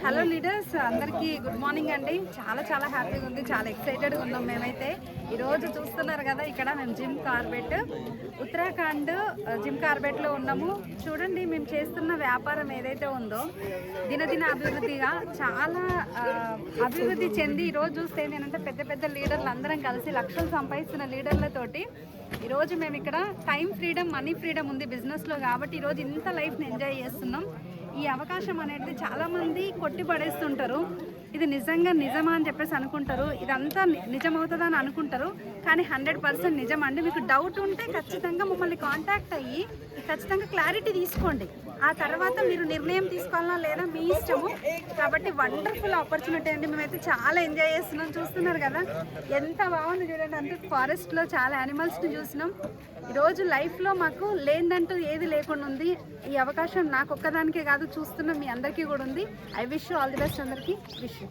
Hello leaders, అందరికీ good morning అండి. చాలా హ్యాపీగా ఉంది, చాలా ఎక్సైటెడ్గా ఉన్నాం. మేమైతే ఈరోజు చూస్తున్నారు కదా, ఇక్కడ మేము జిమ్ కార్బెట్ ఉత్తరాఖండ్ జిమ్ కార్బెట్లో ఉన్నాము. చూడండి, మేము చేస్తున్న వ్యాపారం ఏదైతే ఉందో దినదిన అభివృద్ధిగా చాలా అభివృద్ధి చెంది ఈరోజు చూస్తే ఏంటంటే పెద్ద లీడర్లు అందరం కలిసి లక్షలు సంపాదిస్తున్న లీడర్లతోటి ఈరోజు మేము ఇక్కడ టైం ఫ్రీడమ్, మనీ ఫ్రీడమ్ ఉంది బిజినెస్లో. కాబట్టి ఈరోజు ఇంత లైఫ్ని ఎంజాయ్ చేస్తున్నాం. ఈ అవకాశం అనేది చాలామంది కొట్టి పడేస్తుంటారు. ఇది నిజమా అని చెప్పేసి అనుకుంటారు, ఇదంతా నిజమవుతుందని అనుకుంటారు. కానీ 100% నిజం అండి. మీకు డౌట్ ఉంటే ఖచ్చితంగా మమ్మల్ని కాంటాక్ట్ అయ్యి ఖచ్చితంగా క్లారిటీ తీసుకోండి. ఆ తర్వాత మీరు నిర్ణయం తీసుకోవాలా లేదా మీ ఇష్టము. కాబట్టి వండర్ఫుల్ ఆపర్చునిటీ అండి. మేమైతే చాలా ఎంజాయ్ చేస్తున్నాం. చూస్తున్నారు కదా ఎంత బాగుంది చూడండి. అంటే ఫారెస్ట్లో చాలా యానిమల్స్ని చూసినాం. ఈరోజు లైఫ్లో మాకు లేదంటూ ఏది లేకుండా ఉంది. ఈ అవకాశం నాకు ఒక్కదానికే కాదు, చూస్తున్న మీ అందరికీ కూడా ఉంది. I wish you all the best. అందరికీ విష్ యూ.